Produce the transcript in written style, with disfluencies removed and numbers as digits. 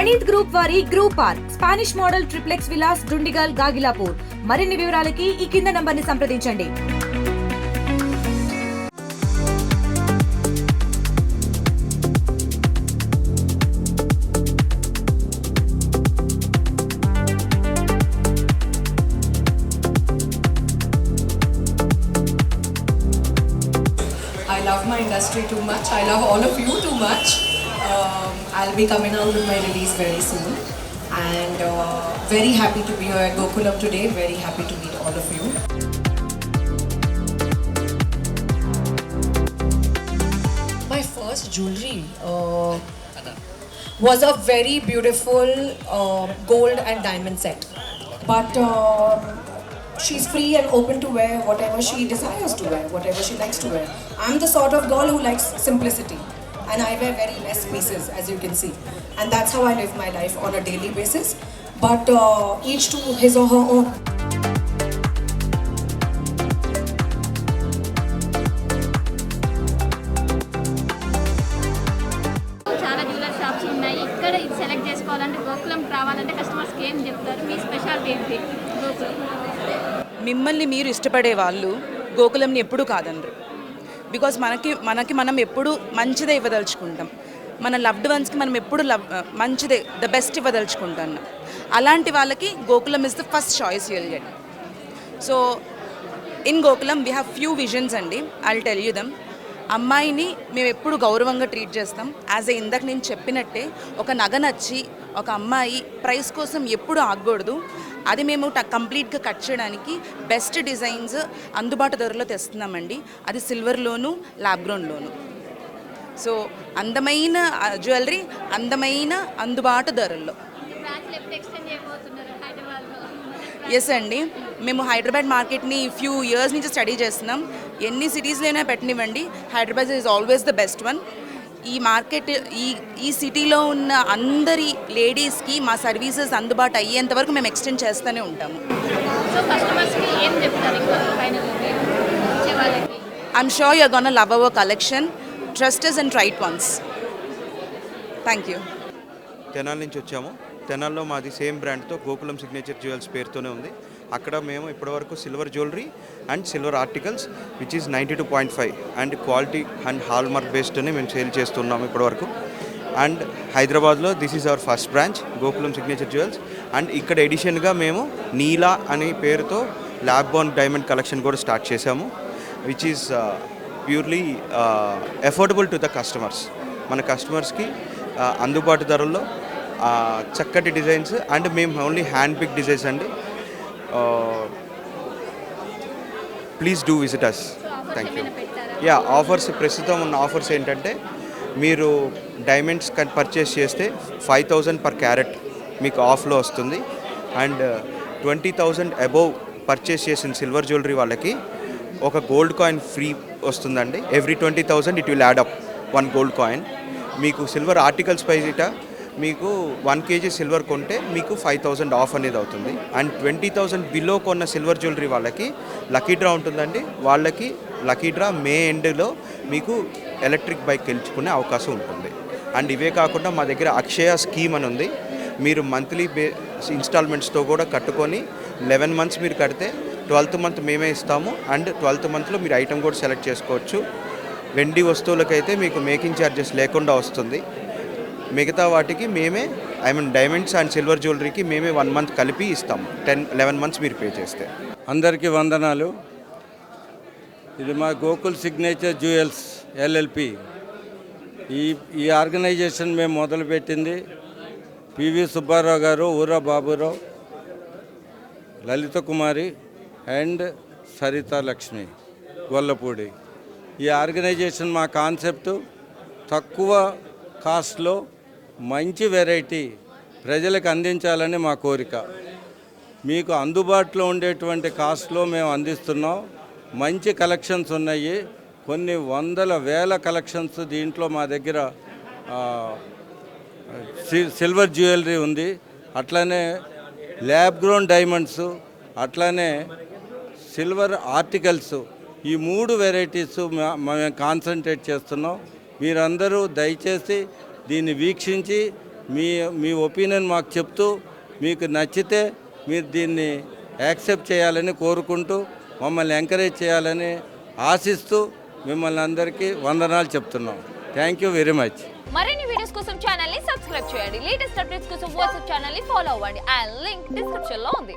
Praneeth group వారి group park Spanish model triplex Vilas Dundigal Gagillapur. మరిన్ని వివరాలకి ఈ కింద నంబర్ని సంప్రదించండి. I love my industry too much. I love all of you too much. I'll be coming out with my release very soon. And very happy to be here at Gokulam today. Very happy to meet all of you. My first jewelry was a very beautiful gold and diamond set. But she's free and open to wear whatever she desires to wear, whatever she likes to wear. I'm the sort of girl who likes simplicity, and I wear very less pieces, as you can see. And that's how I live my life on a daily basis. But each to his or her own. చాలా jewellery shops ఉన్నాయి. ఇక్కడ ఇది select చేసుకోవాలంటే గోకులం రావాలంటే కస్టమర్స్కి ఏం చెప్తారు? మీ speciality ఏంటి గోకులం? మిమ్మల్ని మీరు ఇష్టపడే వాళ్ళు గోకులంని ఎప్పుడూ కాదనరు. బికాజ్ మనకి మనం ఎప్పుడు మంచిదే ఇవ్వదలుచుకుంటాం. మన లవ్డ్ వన్స్కి మనం ఎప్పుడు మంచిదే ద బెస్ట్ ఇవ్వదలుచుకుంటాం. అలాంటి వాళ్ళకి Gokulam is the first choice you'll get. So in Gokulam we have few visions అండి. I'll tell you them. అమ్మాయిని మేము ఎప్పుడు గౌరవంగా ట్రీట్ చేస్తాం. యాజ్ ఏ ఇందాక నేను చెప్పినట్టే ఒక నగ నచ్చి ఒక అమ్మాయి ప్రైస్ కోసం ఎప్పుడు ఆగకూడదు. అది మేము కంప్లీట్గా కట్ చేయడానికి బెస్ట్ డిజైన్స్ అందుబాటు ధరలో తెస్తున్నామండి. అది సిల్వర్లోను ల్యాబ్ గ్రౌండ్లోను. సో అందమైన జ్యువెలరీ అందమైన అందుబాటు ధరల్లో. ఎస్ అండి, మేము హైదరాబాద్ మార్కెట్ని ఫ్యూ ఇయర్స్ నుంచి స్టడీ చేస్తున్నాం. ఎన్ని సిటీస్లోనే పెట్టనివ్వండి, Hyderabad is always the best one. ఈ మార్కెట్ ఈ సిటీలో ఉన్న అందరి లేడీస్కి మా సర్వీసెస్ అందుబాటు అయ్యేంత వరకు మేము ఎక్స్టెండ్ చేస్తూనే ఉంటాము. I'm sure you're gonna love our collection. Trust us and try it once. Thank you. Tenali నుంచి వచ్చాము. తెనాల్లో మాది సేమ్ బ్రాండ్తో గోకులం సిగ్నేచర్ జ్యువెల్స్ పేరుతోనే ఉంది. అక్కడ మేము ఇప్పటివరకు silver jewellery and silver articles which is 92.5 and quality and hallmark బేస్డ్ని మేము సేల్ చేస్తున్నాము ఇప్పటివరకు. అండ్ హైదరాబాద్లో this is our first branch Gokulam signature jewels. And ఇక్కడ ఎడిషన్గా మేము నీలా అనే పేరుతో ల్యాబ్ బోర్న్ డైమండ్ కలెక్షన్ కూడా స్టార్ట్ చేశాము which is purely affordable to the customers. మన కస్టమర్స్కి అందుబాటు ధరల్లో చక్కటి డిజైన్స్ అండ్ మేము ఓన్లీ హ్యాండ్ పిక్ డిజైన్స్ అండి. Please do visit us. Thank you. Yeah, offers ప్రస్తుతం ఉన్న ఆఫర్స్ ఏంటంటే మీరు డైమండ్స్ పర్చేస్ చేస్తే 5,000 per carat మీకు ఆఫ్లో వస్తుంది. అండ్ 20,000 అబోవ్ పర్చేస్ చేసిన సిల్వర్ జ్యువెలరీ వాళ్ళకి ఒక గోల్డ్ కాయిన్ ఫ్రీ వస్తుందండి. Every 20,000 it will add up 1 gold coin. మీకు సిల్వర్ ఆర్టికల్స్ పైట మీకు 1 kg సిల్వర్ కొంటే మీకు 5,000 ఆఫ్ అనేది అవుతుంది. అండ్ 20,000 బిలో కొన్న సిల్వర్ జ్యువెలరీ వాళ్ళకి లక్కీ డ్రా ఉంటుందండి. వాళ్ళకి లక్కీ డ్రా మే ఎండ్లో మీకు ఎలక్ట్రిక్ బైక్ గెలుచుకునే అవకాశం ఉంటుంది. అండ్ ఇవే కాకుండా మా దగ్గర అక్షయ స్కీమ్ అని ఉంది. మీరు మంత్లీ ఇన్స్టాల్మెంట్స్తో కూడా కట్టుకొని 11 months మీరు కడితే 12th month మేమే ఇస్తాము. అండ్ 12th monthలో మీరు ఐటమ్ కూడా సెలెక్ట్ చేసుకోవచ్చు. వెండి వస్తువులకైతే మీకు మేకింగ్ ఛార్జెస్ లేకుండా వస్తుంది. మిగతా వాటికి మేమే డైమండ్స్ అండ్ సిల్వర్ జ్యువెలరీకి మేమే 1 month కలిపి ఇస్తాము. 11 months మీరు పే చేస్తే. అందరికీ వందనాలు. ఇది మా గోకుల్ సిగ్నేచర్ జ్యువెల్స్ ఎల్ఎల్పి. ఈ ఆర్గనైజేషన్ మేము మొదలుపెట్టింది పివి సుబ్బారావు గారు, ఊరా బాబురావు, లలిత కుమారి అండ్ సరిత లక్ష్మి గొల్లపూడి. ఈ ఆర్గనైజేషన్ మా కాన్సెప్టు తక్కువ కాస్ట్లో మంచి వెరైటీ ప్రజలకు అందించాలని మా కోరిక. మీకు అందుబాటులో ఉండేటువంటి కాస్ట్లో మేము అందిస్తున్నాం. మంచి కలెక్షన్స్ ఉన్నాయి. కొన్ని వందల వేల కలెక్షన్స్ దీంట్లో మా దగ్గర సిల్వర్ జ్యువెలరీ ఉంది. అట్లానే ల్యాబ్ గ్రౌండ్ డైమండ్స్, అట్లానే సిల్వర్ ఆర్టికల్స్, ఈ 3 వెరైటీస్ మేము కాన్సన్ట్రేట్ చేస్తున్నాం. మీరందరూ దయచేసి దీన్ని వీక్షించి మీ ఒపీనియన్ మాకు చెప్తూ మీకు నచ్చితే మీరు దీన్ని యాక్సెప్ట్ చేయాలని కోరుకుంటూ మమ్మల్ని ఎంకరేజ్ చేయాలని ఆశిస్తూ మిమ్మల్ని అందరికీ వందనాలు చెప్తున్నాం. Thank you very much. మరిన్ని వీడియోస్ కోసం ఛానల్ ని సబ్స్క్రైబ్ చేయండి. లేటెస్ట్ అప్డేట్స్ కోసం వాట్సాప్ ఛానల్ ని ఫాలో అవ్వండి. ఆ లింక్ డిస్క్రిప్షన్ లో ఉంది.